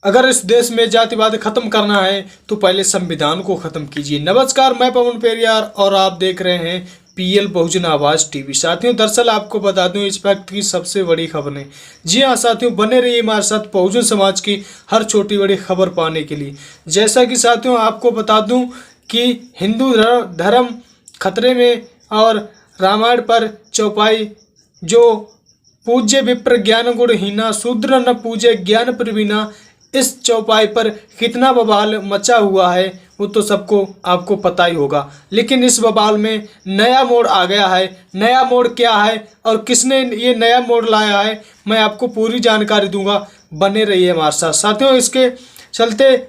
अगर इस देश में जातिवाद खत्म करना है तो पहले संविधान को खत्म कीजिए। नमस्कार, मैं पवन पेरियार और आप देख रहे हैं पीएल बहुजन आवाज टीवी। साथियों, दरअसल आपको बता दूं इस वक्त की सबसे बड़ी खबरें। जी हाँ साथियों, बने रहिए हमारे साथ बहुजन समाज की हर छोटी बड़ी खबर पाने के लिए। जैसा कि साथियों आपको बता दूं कि हिंदू धर्म खतरे में और रामायण पर चौपाई, जो पूज्य विप्र ज्ञान गुण हीना शूद्र न पूजे ज्ञान प्रवीणा, इस चौपाई पर कितना बवाल मचा हुआ है वो तो सबको आपको पता ही होगा। लेकिन इस बवाल में नया मोड़ आ गया है। नया मोड़ क्या है और किसने ये नया मोड़ लाया है, मैं आपको पूरी जानकारी दूंगा। बने रहिए हमारे साथ। साथियों, इसके चलते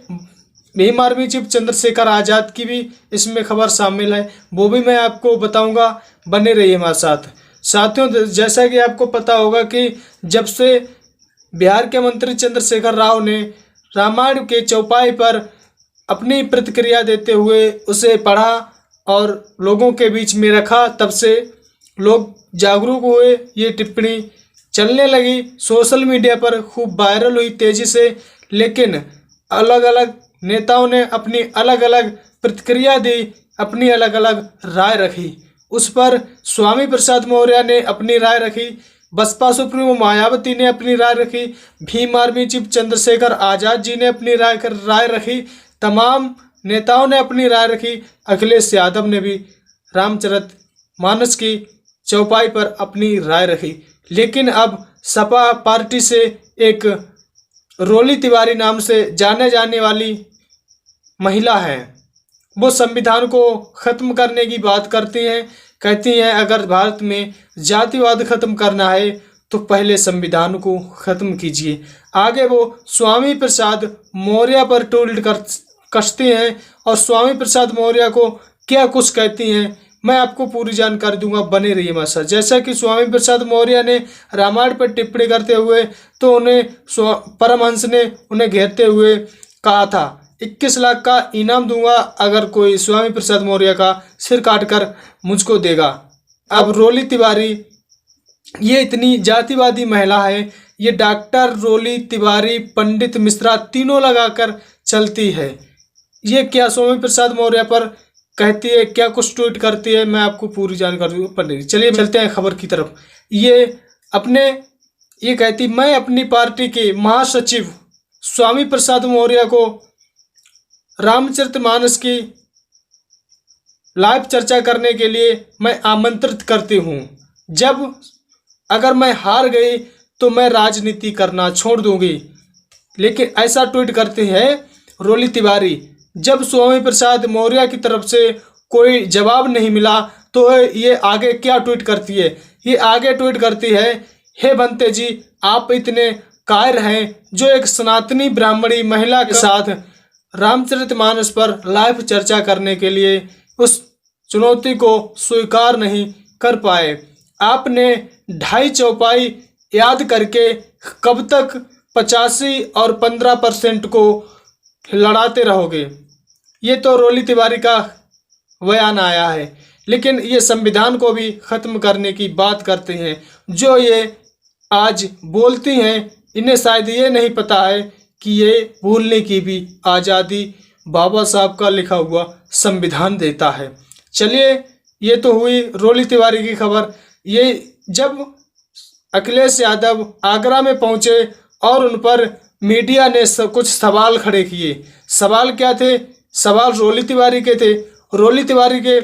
भीम आर्मी चीफ चंद्रशेखर आज़ाद की भी इसमें खबर शामिल है, वो भी मैं आपको बताऊंगा। बने रहिए हमारे साथ। साथियों, जैसा कि आपको पता होगा कि जब से बिहार के मंत्री चंद्रशेखर राव ने रामायण के चौपाई पर अपनी प्रतिक्रिया देते हुए उसे पढ़ा और लोगों के बीच में रखा, तब से लोग जागरूक हुए। ये टिप्पणी चलने लगी, सोशल मीडिया पर खूब वायरल हुई तेजी से। लेकिन अलग अलग नेताओं ने अपनी अलग अलग प्रतिक्रिया दी, अपनी अलग अलग राय रखी। उस पर स्वामी प्रसाद मौर्य ने अपनी राय रखी, बसपा सुप्रीमो मायावती ने अपनी राय रखी, भीम आर्मी चीफ चंद्रशेखर आज़ाद जी ने अपनी राय रखी, तमाम नेताओं ने अपनी राय रखी। अखिलेश यादव ने भी रामचरित मानस की चौपाई पर अपनी राय रखी। लेकिन अब सपा पार्टी से एक रोली तिवारी नाम से जाने जाने वाली महिला है, वो संविधान को खत्म करने की बात करती हैं। कहती हैं अगर भारत में जातिवाद खत्म करना है तो पहले संविधान को खत्म कीजिए। आगे वो स्वामी प्रसाद मौर्य पर टोल्ड कसती हैं और स्वामी प्रसाद मौर्य को क्या कुछ कहती हैं, मैं आपको पूरी जानकारी दूंगा। बने रहिए हमारे साथ। जैसा कि स्वामी प्रसाद मौर्य ने रामायण पर टिप्पणी करते हुए तो उन्हें परमहंस ने उन्हें घेरते हुए कहा था 21 लाख का इनाम दूंगा अगर कोई स्वामी प्रसाद मौर्य का सिर काटकर मुझको देगा। अब रोली तिवारी, ये इतनी जातिवादी महिला है, ये डॉक्टर रोली तिवारी, पंडित मिश्रा तीनों लगाकर चलती है। ये क्या स्वामी प्रसाद मौर्य पर कहती है, क्या कुछ ट्वीट करती है, मैं आपको पूरी जानकारी दूंगा। चलिए चलते हैं खबर की तरफ। ये कहती, मैं अपनी पार्टी के महासचिव स्वामी प्रसाद मौर्य को रामचरितमानस की लाइव चर्चा करने के लिए मैं आमंत्रित करती हूँ। अगर मैं हार गई तो मैं राजनीति करना छोड़ दूंगी। लेकिन ऐसा ट्वीट करती है रोली तिवारी। जब स्वामी प्रसाद मौर्य की तरफ से कोई जवाब नहीं मिला तो ये आगे क्या ट्वीट करती है, ये आगे ट्वीट करती है, हे बनते जी, आप इतने कायर हैं जो एक सनातनी ब्राह्मणी महिला के साथ रामचरितमानस पर लाइव चर्चा करने के लिए उस चुनौती को स्वीकार नहीं कर पाए। आपने 2.5 चौपाई याद करके कब तक 85 और 15% को लड़ाते रहोगे। ये तो रोली तिवारी का बयान आया है। लेकिन ये संविधान को भी खत्म करने की बात करते हैं। जो ये आज बोलती हैं, इन्हें शायद ये नहीं पता है कि ये भूलने की भी आज़ादी बाबा साहब का लिखा हुआ संविधान देता है। चलिए, ये तो हुई रोली तिवारी की खबर। ये जब अखिलेश यादव आगरा में पहुंचे और उन पर मीडिया ने कुछ सवाल खड़े किए। सवाल क्या थे? सवाल रोली तिवारी के थे। रोली तिवारी के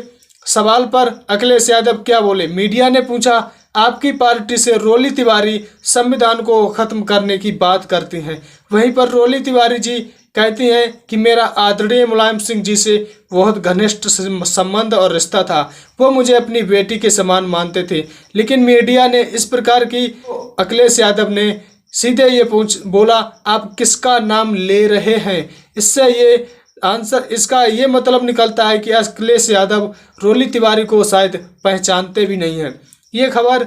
सवाल पर अखिलेश यादव क्या बोले? मीडिया ने पूछा, आपकी पार्टी से रोली तिवारी संविधान को खत्म करने की बात करती हैं। वहीं पर रोली तिवारी जी कहती हैं कि मेरा आदरणीय मुलायम सिंह जी से बहुत घनिष्ठ संबंध और रिश्ता था, वो मुझे अपनी बेटी के समान मानते थे। लेकिन मीडिया ने इस प्रकार की, अखिलेश यादव ने सीधे ये बोला, आप किसका नाम ले रहे हैं? इससे ये आंसर, इसका ये मतलब निकलता है कि अखिलेश यादव रोली तिवारी को शायद पहचानते भी नहीं हैं। ये खबर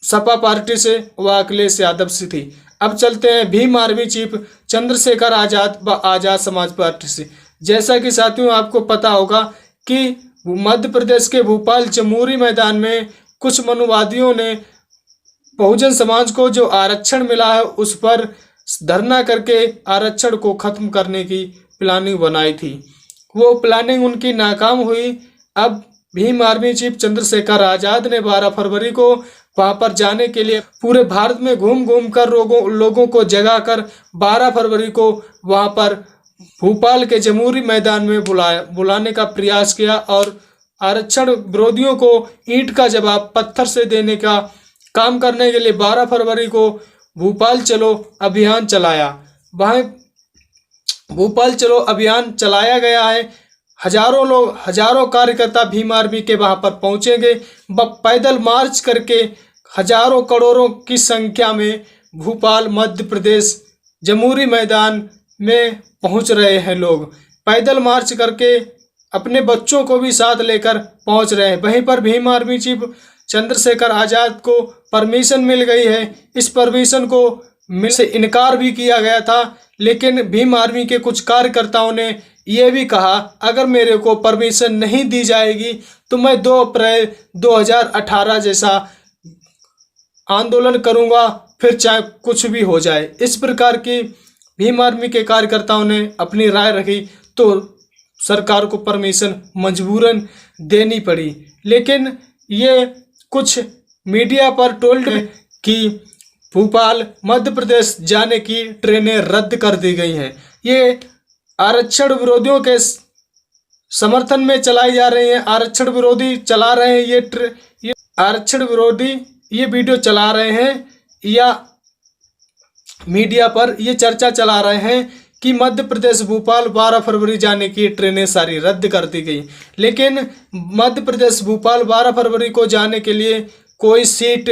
सपा पार्टी से व अखिलेश यादव से थी। अब चलते हैं भीम आर्मी चीफ चंद्रशेखर आज़ाद व आज़ाद समाज पार्टी से। जैसा कि साथियों आपको पता होगा कि मध्य प्रदेश के भोपाल जमूरी मैदान में कुछ मनुवादियों ने बहुजन समाज को जो आरक्षण मिला है उस पर धरना करके आरक्षण को खत्म करने की प्लानिंग बनाई थी। वो प्लानिंग उनकी नाकाम हुई। अब भीम आर्मी चीफ चंद्रशेखर आजाद ने 12 फरवरी को वहां पर जाने के लिए पूरे भारत में घूम घूम कर लोगों को जगाकर 12 फरवरी को वहां पर भोपाल के जमहूरी मैदान में बुलाने का प्रयास किया और आरक्षण विरोधियों को ईंट का जवाब पत्थर से देने का काम करने के लिए 12 फरवरी को भोपाल चलो अभियान चलाया। वहाँ भोपाल चलो अभियान चलाया गया है। हजारों कार्यकर्ता भीम आर्मी के वहां पर पहुंचेंगे। पैदल मार्च करके हजारों करोड़ों की संख्या में भोपाल मध्य प्रदेश जमहूरी मैदान में पहुंच रहे हैं। लोग पैदल मार्च करके अपने बच्चों को भी साथ लेकर पहुंच रहे हैं। वहीं पर भीम आर्मी चीफ चंद्रशेखर आजाद को परमिशन मिल गई है। इस परमिशन को मिल से इनकार भी किया गया था, लेकिन भीम आर्मी के कुछ कार्यकर्ताओं ने यह भी कहा अगर मेरे को परमिशन नहीं दी जाएगी तो मैं 2 अप्रैल 2018 जैसा आंदोलन करूंगा, फिर चाहे कुछ भी हो जाए। इस प्रकार की भीम आर्मी के कार्यकर्ताओं ने अपनी राय रखी तो सरकार को परमिशन मजबूरन देनी पड़ी। लेकिन ये कुछ मीडिया पर टोल्ड कि भोपाल मध्य प्रदेश जाने की ट्रेनें रद्द कर दी गई हैं। ये आरक्षण विरोधियों के समर्थन में चलाई जा रही हैं। आरक्षण विरोधी चला रहे हैं ये आरक्षण विरोधी ये वीडियो चला रहे हैं या मीडिया पर ये चर्चा चला रहे हैं कि मध्य प्रदेश भोपाल 12 फरवरी जाने की ट्रेनें सारी रद्द कर दी गई। लेकिन मध्य प्रदेश भोपाल 12 फरवरी को जाने के लिए कोई सीट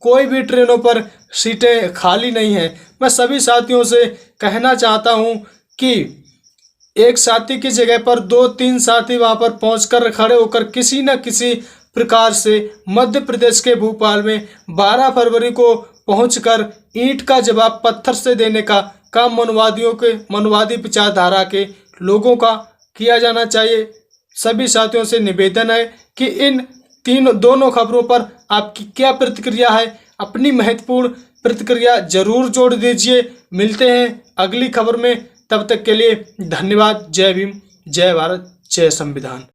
कोई भी ट्रेनों पर सीटें खाली नहीं है। मैं सभी साथियों से कहना चाहता हूं कि एक साथी की जगह पर 2-3 साथी वहां पर पहुंचकर खड़े होकर किसी न किसी प्रकार से मध्य प्रदेश के भोपाल में 12 फरवरी को पहुंचकर ईंट का जवाब पत्थर से देने का काम मनुवादी विचारधारा के लोगों का किया जाना चाहिए। सभी साथियों से निवेदन है कि इन दोनों खबरों पर आपकी क्या प्रतिक्रिया है, अपनी महत्वपूर्ण प्रतिक्रिया जरूर जोड़ दीजिए। मिलते हैं अगली खबर में, तब तक के लिए धन्यवाद। जय भीम, जय भारत, जय संविधान।